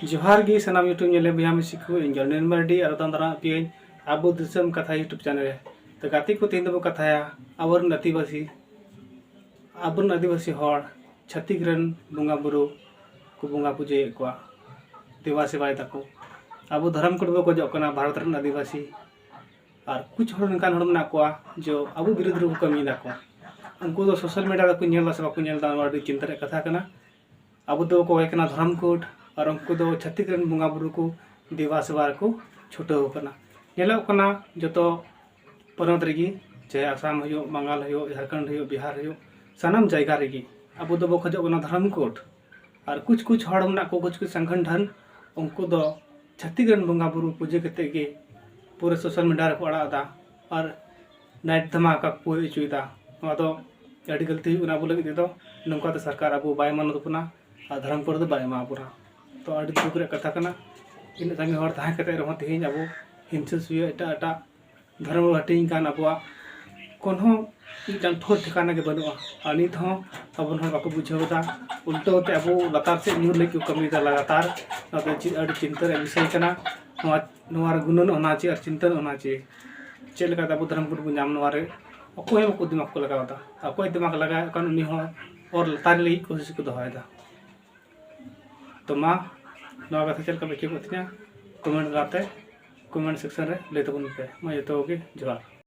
जोहार गी सनाम यूट्यूब नेले बिहा मिसी को इंजल निर्मर्डी और तंदरा पियन आबो दिसम कथा यूट्यूब चैनल रे तो गाती को तीन दबो कथाया आवर आदिवासी हर छत्तीक रन बुंगा बुरु को बुंगा पूजे को देवा सेवाय तको आबो धर्म को बो को जना भारत रन आदिवासी और कुछ हर नकान हर मना को जो आबो विरुद्ध रो कमी दा को उनको तो सोशल मीडिया को नेला से बाको नेल दा वाडी चिंता रे कथा कना आबो दो को एकना धर्म कोड और उनको दो छत्तीक रन बुंगा बुरु को देवा सेवा को छुटाव कना नेलो कना जतो पनत रेगी चाहे आसाम हो बंगाल हो झारखंड हो बिहार हो सानाम जायगा रेगी अब दो खजो कना धर्म कोड और कुछ हड़ मना को कुछ संगठन उनको दो छत्तीक रन बुंगा बुरु पूजे कते के पूरे सोशल मीडिया रे को अड़ा और नाइट धमाका को इचुदा दो अड़ी गलती हुना बोले दो नंका सरकार अब बाय मान दपना और धर्म कोड दो बाय मा पुरा तो अड़ी दुख रे कथा कना इन संगे हर ताहे कते रहो तेहिं अब हिंसस हुए एटा धर्म हटिंग कान अब कोनो मिटान ठोर ठिकाना के बनुआ और नित हो अब बाको बुझावदा उल्टो ते अब लतार से न्यूर लेके कमी दा लगातार अड़ी चिंता रे विषय कना गुणन होना चाहिए और चिंतन होना चाहिए चेल का अब धर्म कोड नाम नवारे अकोय को दिमाग को लगावदा अकोय दिमाग लगा कान उनी हो और लतार ले कोशिश को दोहायदा तो मा नवा कथा चल का बेके को कमेंट गाते कमेंट सेक्शन रे ले तबन पे मा जतो के जोहार।